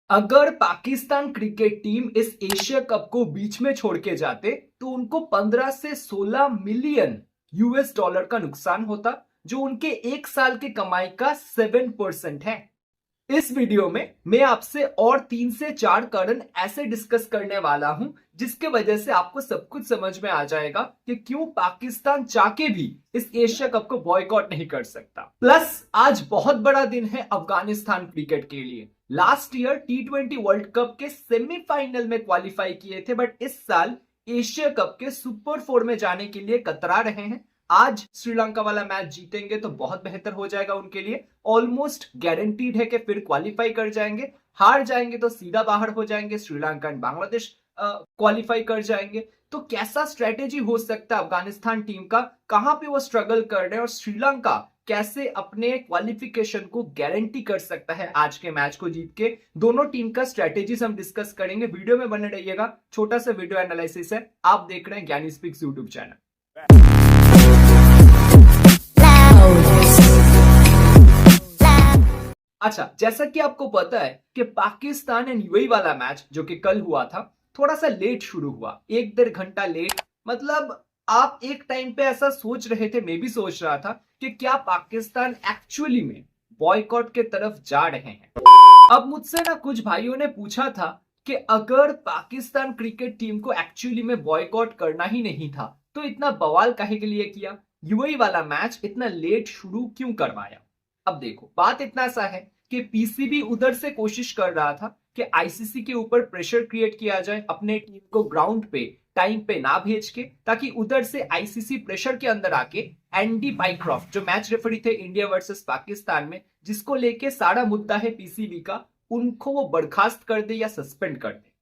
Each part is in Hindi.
अगर पाकिस्तान क्रिकेट टीम इस एशिया कप को बीच में छोड़ के जाते तो उनको 15 से 16 मिलियन यूएस डॉलर का नुकसान होता, जो उनके एक साल की कमाई का 7% है। इस वीडियो में मैं आपसे और 3 से 4 कारण ऐसे डिस्कस करने वाला हूं जिसके वजह से आपको सब कुछ समझ में आ जाएगा कि क्यों पाकिस्तान चाह के भी इस एशिया कप को बॉयकॉट नहीं कर सकता। प्लस आज बहुत बड़ा दिन है अफगानिस्तान क्रिकेट के लिए। Last year T20 world cup के सेमीफाइनल में क्वालिफाई किए थे, बट इस साल एशिया कप के सुपर 4 में जाने के लिए कतरा रहे हैं। आज श्रीलंका वाला मैच जीतेंगे तो बहुत बेहतर हो जाएगा उनके लिए। ऑलमोस्ट गारंटीड है कि फिर क्वालिफाई कर जाएंगे। हार जाएंगे तो सीधा बाहर हो जाएंगे, श्रीलंका एंड बांग्लादेश क्वालिफाई कर जाएंगे। तो कैसा स्ट्रेटेजी हो सकता है अफगानिस्तान टीम का, कहां पे वो स्ट्रगल कर रहे हैं और श्रीलंका कैसे अपने क्वालिफिकेशन को गारंटी कर सकता है आज के मैच को जीत के। दोनों टीम का स्ट्रेटेजीज हम डिस्कस करेंगे। वीडियो में बने रहिएगा। छोटा सा वीडियो एनालिसिस है। आप देख रहे हैं ज्ञानी स्पीक्स यूट्यूब चैनल। अच्छा, जैसा कि आपको पता है कि पाकिस्तान एंड यूएई वाला मैच जो कि कल हुआ था, थोड़ा सा लेट शुरू हुआ, 1-1.5 घंटा लेट। मतलब आप एक टाइम पे ऐसा सोच रहे थे, मैं भी सोच रहा था कि क्या पाकिस्तान एक्चुअली में बॉयकॉट के तरफ जा रहे हैं। अब मुझसे ना कुछ भाइयों ने पूछा था कि अगर पाकिस्तान क्रिकेट टीम को एक्चुअली में बॉयकॉट करना ही नहीं था तो इतना बवाल काहे के लिए किया, यूएई वाला मैच इतना लेट शुरू क्यों करवाया। अब देखो, बात इतना सा है कि पीसीबी उधर से कोशिश कर रहा था कि आईसीसी के ऊपर प्रेशर क्रिएट किया जाए अपने टीम को ग्राउंड पे टाइम पे ना भेज के, ताकि उधर से आईसीसी प्रेशर के अंदर आके एंडी पाइक्रॉफ्ट जो मैच रेफरी थे इंडिया वर्सेस पाकिस्तान में, जिसको लेके सारा मुद्दा है पीसीबी का, उनको वो बर्खास्त कर दे या सस्पेंड कर दे।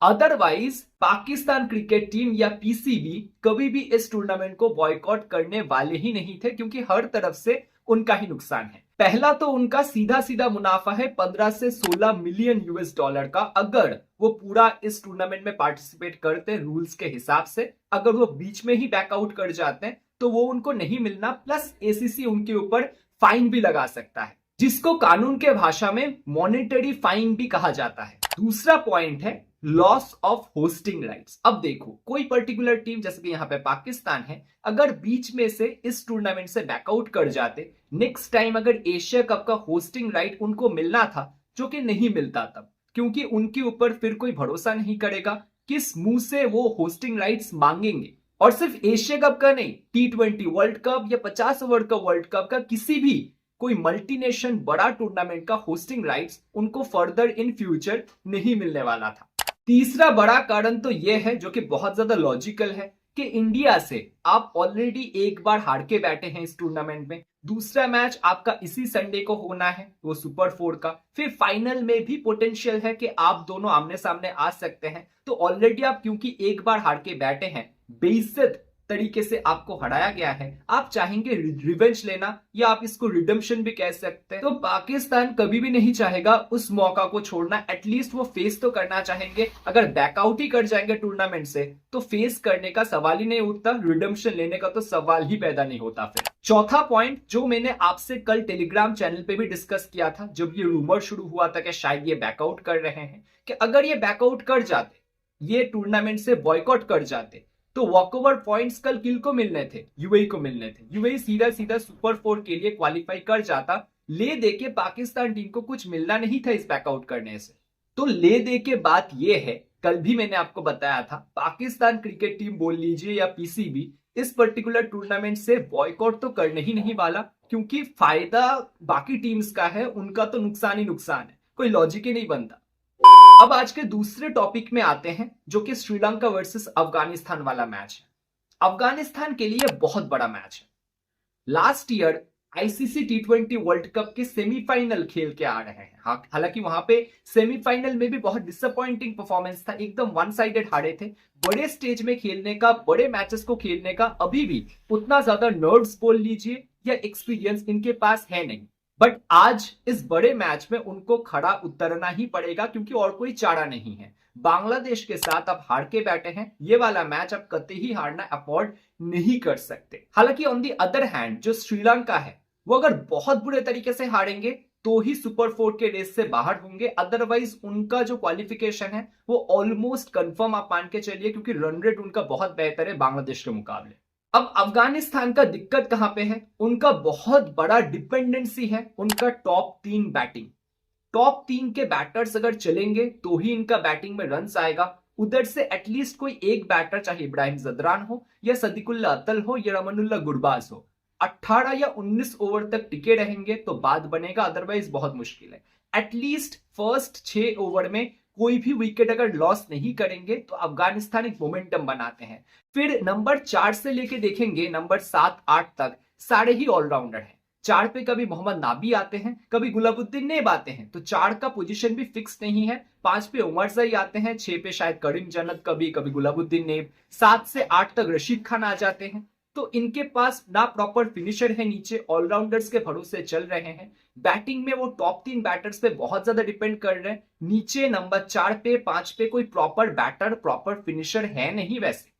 अदरवाइज पाकिस्तान क्रिकेट टीम या पीसीबी कभी भी इस टूर्नामेंट को बॉयकॉट करने वाले ही नहीं थे, क्योंकि हर तरफ से उनका ही नुकसान है। पहला तो उनका सीधा सीधा मुनाफा है 15 से 16 मिलियन यूएस डॉलर का। अगर वो पूरा इस टूर्नामेंट में पार्टिसिपेट करते रूल्स के हिसाब से, अगर वो बीच में ही बैकआउट कर जाते हैं तो वो उनको नहीं मिलना। प्लस एसीसी उनके ऊपर फाइन भी लगा सकता है, जिसको कानून के भाषा में मॉनेटरी फाइन भी कहा जाता है। दूसरा पॉइंट है लॉस ऑफ होस्टिंग राइट्स। अब देखो, कोई पर्टिकुलर टीम जैसे कि यहाँ पे पाकिस्तान है, अगर बीच में से इस टूर्नामेंट से बैकआउट कर जाते, नेक्स्ट टाइम अगर एशिया कप का होस्टिंग राइट उनको मिलना था, जो कि नहीं मिलता तब, क्योंकि उनके ऊपर फिर कोई भरोसा नहीं करेगा, किस मुंह से वो होस्टिंग राइट्स मांगेंगे। और सिर्फ एशिया कप का नहीं, T20 वर्ल्ड कप या 50 ओवर का वर्ल्ड कप का किसी भी कोई मल्टीनेशन बड़ा टूर्नामेंट का होस्टिंग राइट्स उनको फर्दर इन फ्यूचर नहीं मिलने वाला था। तीसरा बड़ा कारण तो यह है, जो कि बहुत ज्यादा लॉजिकल है, कि इंडिया से आप ऑलरेडी एक बार हार के बैठे हैं इस टूर्नामेंट में। दूसरा मैच आपका इसी संडे को होना है, वो सुपर 4 का। फिर फाइनल में भी पोटेंशियल है कि आप दोनों आमने सामने आ सकते हैं। तो ऑलरेडी आप क्योंकि एक बार हार के बैठे हैं, बेइज्जत तरीके से आपको हराया गया है, आप चाहेंगे रिवेंज लेना, या आप इसको रिडेम्पशन भी कह सकते हैं। तो पाकिस्तान कभी भी नहीं चाहेगा उस मौका को छोड़ना। एटलीस्ट वो फेस तो करना चाहेंगे। अगर बैकआउट ही कर जाएंगे टूर्नामेंट से तो फेस करने का सवाल ही नहीं उठता, रिडेम्पशन लेने का तो सवाल ही पैदा नहीं होता। फिर चौथा पॉइंट जो मैंने आपसे कल टेलीग्राम चैनल पे भी डिस्कस किया था, जब ये रूमर शुरू हुआ था कि शायद ये बैकआउट कर रहे हैं, कि अगर ये बैकआउट कर जाते, ये टूर्नामेंट से बॉयकॉट कर जाते, तो वॉकओवर पॉइंट्स कल किनको मिलने थे? यूएई को मिलने थे। यूएई सीधा सीधा सुपर 4 के लिए क्वालिफाई कर जाता। ले दे के पाकिस्तान टीम को कुछ मिलना नहीं था इस बैकआउट करने से। तो ले दे के बात यह है, कल भी मैंने आपको बताया था, पाकिस्तान क्रिकेट टीम बोल लीजिए या पीसीबी इस पर्टिकुलर टूर्नामेंट से बॉयकॉट तो करने ही नहीं वाला, क्योंकि फायदा बाकी टीम्स का है, उनका तो नुकसान ही नुकसान है। कोई लॉजिक ही नहीं बनता। अब आज के दूसरे टॉपिक में आते हैं, जो कि श्रीलंका वर्सेस अफगानिस्तान वाला मैच है। अफगानिस्तान के लिए बहुत बड़ा मैच है। Last year ICC T20 world cup के सेमीफाइनल खेल के आ रहे हैं। हालांकि वहां पे सेमीफाइनल में भी बहुत डिसअपॉइंटिंग परफॉर्मेंस था, एकदम वन साइडेड हारे थे। बड़े स्टेज में खेलने का, बड़े मैचेस को खेलने का अभी भी उतना ज्यादा नर्व्स बोल लीजिए या एक्सपीरियंस इनके पास है नहीं। बट आज इस बड़े मैच में उनको खड़ा उतरना ही पड़ेगा, क्योंकि और कोई चारा नहीं है। बांग्लादेश के साथ आप हार के बैठे हैं, ये वाला मैच आप कतई ही हारना अफोर्ड नहीं कर सकते। हालांकि ऑन दी अदर हैंड जो श्रीलंका है, वो अगर बहुत बुरे तरीके से हारेंगे तो ही सुपर 4 के रेस से बाहर होंगे, अदरवाइज उनका जो क्वालिफिकेशन है वो ऑलमोस्ट कंफर्म आप मान के चलिए, क्योंकि रन रेट उनका बहुत बेहतर है बांग्लादेश के मुकाबले। अब अफगानिस्तान का दिक्कत कहां पे है, उनका बहुत बड़ा डिपेंडेंसी है उनका टॉप 3 बैटिंग। टॉप 3 के बैटर्स अगर चलेंगे तो ही इनका बैटिंग में रन्स आएगा। उधर से एटलीस्ट कोई एक बैटर, चाहे इब्राहिम जदरान हो या सदीकुल्ला अतल हो या रमनुल्लाह गुरबाज हो, 18 या 19 ओवर तक टिके रहेंगे तो बात बनेगा, अदरवाइज बहुत मुश्किल है। एटलीस्ट फर्स्ट 6 ओवर में कोई भी विकेट अगर लॉस नहीं करेंगे तो अफगानिस्तान एक मोमेंटम बनाते हैं। फिर नंबर 4 से लेके देखेंगे नंबर 7-8 तक सारे ही ऑलराउंडर हैं। 4 पे कभी मोहम्मद नाबी आते हैं, कभी गुलाबुद्दीन नेब आते हैं, तो 4 का पोजीशन भी फिक्स नहीं है। 5 पे उमर जई आते हैं, 6 पे शायद करीम जन्नत, कभी कभी गुलाबुद्दीन नेब, 7 से 8 तक रशीद खान आ जाते हैं। तो इनके पास ना प्रॉपर फिनिशर है, नीचे ऑलराउंडर्स के भरोसे चल रहे हैं। बैटिंग में वो टॉप 3 बैटर्स पे बहुत ज्यादा डिपेंड कर रहे हैं। नीचे नंबर 4 पे 5 पे कोई प्रॉपर बैटर, प्रॉपर फिनिशर है नहीं वैसे।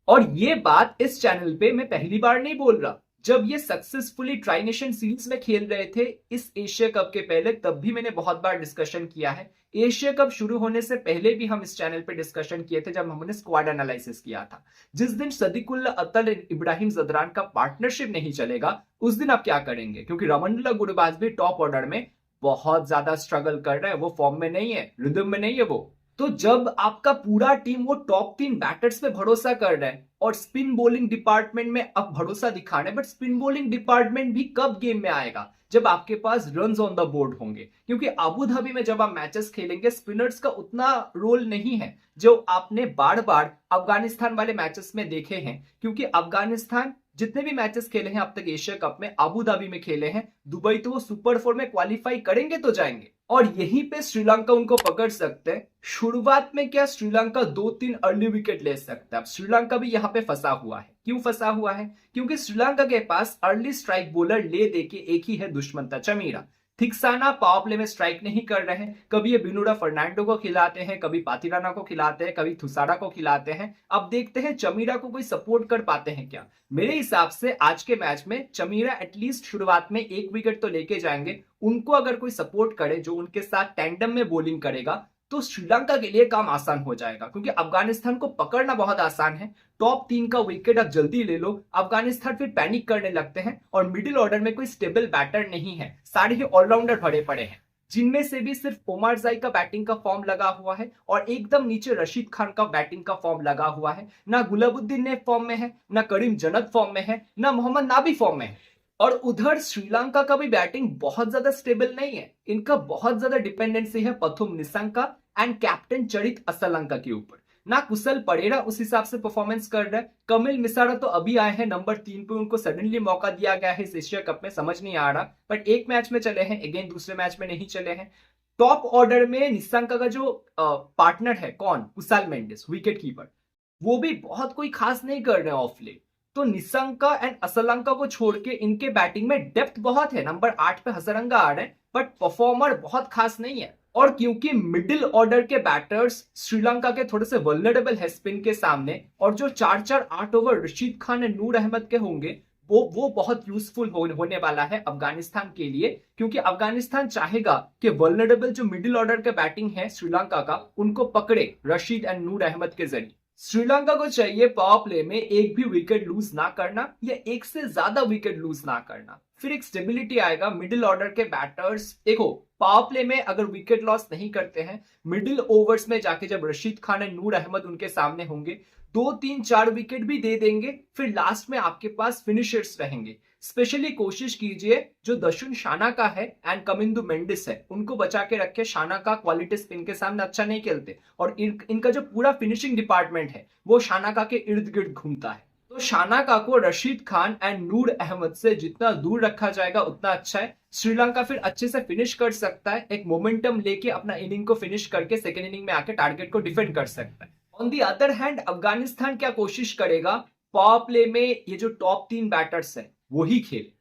और ये बात इस चैनल पे मैं पहली बार नहीं बोल रहा, जब ये सक्सेसफुली ट्राई नेशन सीरीज में खेल रहे थे इस एशिया कप के पहले, तब भी मैंने बहुत बार डिस्कशन किया है। एशिया कप शुरू होने से पहले भी हम इस चैनल पे डिस्कशन किए थे जब हमने स्क्वाड एनालिसिस किया था। जिस दिन सदीकुल्ला अतल इब्राहिम जदरान का पार्टनरशिप नहीं चलेगा उस दिन आप क्या करेंगे, क्योंकि रमनुल्लाह गुरबाज भी टॉप ऑर्डर में बहुत ज्यादा स्ट्रगल कर रहा है, वो फॉर्म में नहीं है, रिदम में नहीं है वो। तो जब आपका पूरा टीम वो टॉप 3 बैटर्स पे भरोसा कर रहा है और स्पिन बॉलिंग डिपार्टमेंट में अब भरोसा दिखा रहे हैं, बट स्पिन बॉलिंग डिपार्टमेंट भी कब गेम में आएगा, जब आपके पास रन्स ऑन द बोर्ड होंगे। क्योंकि अबू धाबी में जब आप मैचेस खेलेंगे स्पिनर्स का उतना रोल नहीं है जो आपने बार बार अफगानिस्तान वाले मैचेस में देखे हैं। क्योंकि अफगानिस्तान जितने भी मैचेस खेले हैं अब तक एशिया कप में, अबू धाबी में खेले हैं, दुबई तो वो सुपर 4 में क्वालिफाई करेंगे तो जाएंगे। और यहीं पे श्रीलंका उनको पकड़ सकते हैं। शुरुआत में क्या श्रीलंका 2-3 अर्ली विकेट ले सकता है। अब श्रीलंका भी यहाँ पे फंसा हुआ है। क्यों फंसा हुआ है, क्योंकि श्रीलंका के पास अर्ली स्ट्राइक बॉलर ले दे के एक ही है दुश्मन था, चमीरा। थिक्साना पावर प्ले में स्ट्राइक नहीं कर रहे हैं, कभी ये बिनुरा फर्नांडो को खिलाते हैं, कभी पातिराना को खिलाते हैं, कभी थुसारा को खिलाते हैं। अब देखते हैं चमीरा को कोई सपोर्ट कर पाते हैं क्या। मेरे हिसाब से आज के मैच में चमीरा एटलीस्ट शुरुआत में 1 विकेट तो लेके जाएंगे। उनको अगर कोई सपोर्ट करे जो उनके साथ टैंडम में बॉलिंग करेगा तो श्रीलंका के लिए काम आसान हो जाएगा, क्योंकि अफगानिस्तान को पकड़ना बहुत आसान है। टॉप 3 का विकेट आप जल्दी ले लो, अफगानिस्तान फिर पैनिक करने लगते हैं और मिडिल ऑर्डर में कोई स्टेबल बैटर नहीं है, सारे ही ऑलराउंडर भरे पड़े हैं, जिनमें से भी सिर्फ उमर जाई का बैटिंग का फॉर्म लगा हुआ है और एकदम नीचे रशीद खान का बैटिंग का फॉर्म लगा हुआ है। ना गुलाबुद्दीन ने फॉर्म में है, ना करीम जन्नत फॉर्म में है, ना मोहम्मद नाबी फॉर्म में है। और उधर श्रीलंका का भी बैटिंग बहुत ज्यादा स्टेबल नहीं है, इनका बहुत ज्यादा डिपेंडेंसी है पथुम निसंका एंड कैप्टन चरित असलंका के ऊपर। ना कुशल परेरा उस हिसाब से परफॉर्मेंस कर रहा है। कमिल मिसारा तो अभी आए हैं नंबर 3 पे, उनको सडनली मौका दिया गया है इस एशिया कप में, समझ नहीं आ रहा, बट एक मैच में चले हैं, अगेन दूसरे मैच में नहीं चले हैं। टॉप ऑर्डर में निसंका का जो पार्टनर है कौन, कुशाल मेंडिस विकेट कीपर, वो भी बहुत कोई खास नहीं कर रहे हैं ऑफ लेट। तो निसंका एंड असलंका को छोड़ के इनके बैटिंग में डेप्थ बहुत है। नंबर 8 पे हसरंगा आ रहे हैं बट परफॉर्मर बहुत खास नहीं है। और क्योंकि मिडिल ऑर्डर के बैटर्स श्रीलंका के थोड़े से वल्नरेबल है स्पिन के सामने, और जो 4-4-8 ओवर रशीद खान और नूर अहमद के होंगे वो बहुत यूजफुल होने वाला है अफगानिस्तान के लिए। क्योंकि अफगानिस्तान चाहेगा कि वल्नरेबल जो मिडिल ऑर्डर के बैटिंग है श्रीलंका का, उनको पकड़े रशीद एंड नूर अहमद के जरिए। श्रीलंका को चाहिए पावर प्ले में एक भी विकेट लूज ना करना या एक से ज्यादा विकेट लूज ना करना, फिर एक स्टेबिलिटी आएगा। मिडिल ऑर्डर के बैटर्स देखो, पावर प्ले में अगर विकेट लॉस नहीं करते हैं, मिडिल ओवर्स में जाके जब रशीद खान और नूर अहमद उनके सामने होंगे 2-3-4 विकेट भी दे देंगे, फिर लास्ट में आपके पास फिनिशर्स रहेंगे। स्पेशली कोशिश कीजिए जो दशुन शाना का है एंड कमिंदु मेंडिस है उनको बचा के रखे। शाना का क्वालिटी स्पिन के सामने अच्छा नहीं खेलते और इनका जो पूरा फिनिशिंग डिपार्टमेंट है वो शाना का के इर्द गिर्द घूमता है। तो शाना का को रशीद खान एंड नूर अहमद से जितना दूर रखा जाएगा उतना अच्छा है। श्रीलंका फिर अच्छे से फिनिश कर सकता है, एक मोमेंटम लेके अपना इनिंग को फिनिश करके सेकेंड इनिंग में आके टारगेट को डिफेंड कर सकता है। On the other hand Afghanistan क्या कोशिश करेगा, पावर प्ले में ये जो टॉप 3 बैटर्स है वही खेले।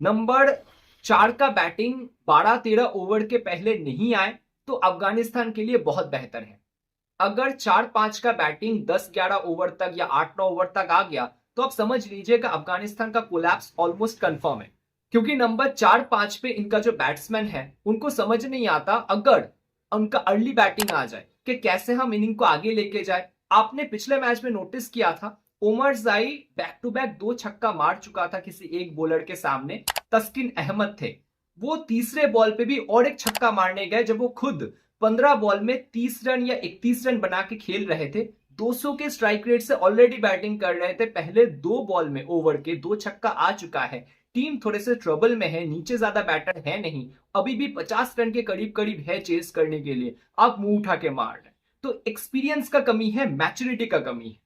नंबर 4 का बैटिंग 12-13 ओवर के पहले नहीं आए तो अफगानिस्तान के लिए बहुत बेहतर है। अगर 4-5 का बैटिंग 10-11 ओवर तक या 8-9 ओवर तक आ गया तो आप समझ लीजिएगा अफगानिस्तान का कोलैप्स ऑलमोस्ट कंफर्म है। क्योंकि नंबर 4-5 पे इनका जो बैट्समैन है उनको समझ नहीं आता अगर उनका अर्ली बैटिंग आ जाए कि कैसे हम इनिंग को आगे लेके जाए। आपने पिछले मैच में नोटिस किया था उमर जाई बैक टू बैक 2 छक्का मार चुका था किसी एक बॉलर के सामने, तस्किन अहमद थे। वो तीसरे बॉल पे भी और एक छक्का मारने गए जब वो खुद 15 बॉल में 30 रन या 31 रन बना के खेल रहे थे। 200 के स्ट्राइक रेट से ऑलरेडी बैटिंग कर रहे थे। पहले 2 बॉल में ओवर के 2 छक्का आ चुका है। टीम थोड़े से ट्रबल में है, नीचे ज्यादा बैटर है नहीं, अभी भी 50 रन के करीब करीब है चेस करने के लिए। आप मुंह उठा के मार रहे, तो एक्सपीरियंस का कमी है, मैच्योरिटी का कमी है।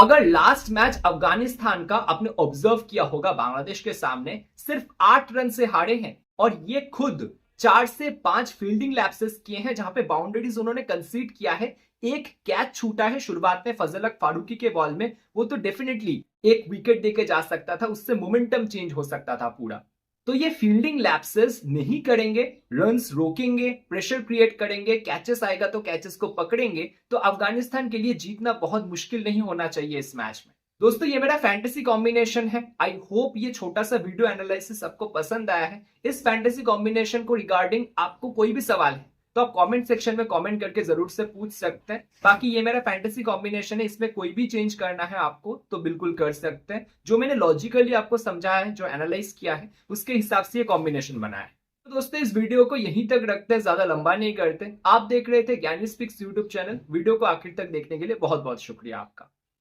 अगर लास्ट मैच अफगानिस्तान का आपने ऑब्जर्व किया होगा, बांग्लादेश के सामने सिर्फ 8 रन से हारे हैं और ये खुद 4 से 5 फील्डिंग लैप्सेस किए हैं जहां पे बाउंड्रीज उन्होंने कंसीड किया है। एक कैच छूटा है शुरुआत में फजल हक फारूकी के बॉल में, वो तो डेफिनेटली एक विकेट देके जा सकता था, उससे मोमेंटम चेंज हो सकता था पूरा। तो ये फील्डिंग लैप्सेस नहीं करेंगे, रन्स रोकेंगे, प्रेशर क्रिएट करेंगे, कैचेस आएगा तो कैचेस को पकड़ेंगे, तो अफगानिस्तान के लिए जीतना बहुत मुश्किल नहीं होना चाहिए इस मैच में। दोस्तों ये मेरा फैंटेसी कॉम्बिनेशन है। आई होप ये छोटा सा वीडियो एनालिसिस आपको पसंद आया है। इस फैंटेसी कॉम्बिनेशन को रिगार्डिंग आपको कोई भी सवाल है तो आप कमेंट सेक्शन में कमेंट करके जरूर से पूछ सकते हैं। बाकी ये मेरा फैंटेसी कॉम्बिनेशन है, इसमें कोई भी चेंज करना है आपको तो बिल्कुल कर सकते हैं। जो मैंने लॉजिकली आपको समझाया है, जो एनालाइज किया है, उसके हिसाब से ये कॉम्बिनेशन बना है। तो दोस्तों इस वीडियो को यहीं तक रखते हैं, ज्यादा लंबा नहीं करते। आप देख रहे थे ज्ञानी स्पीक्स यूट्यूब चैनल। वीडियो को आखिर तक देखने के लिए बहुत बहुत शुक्रिया आपका।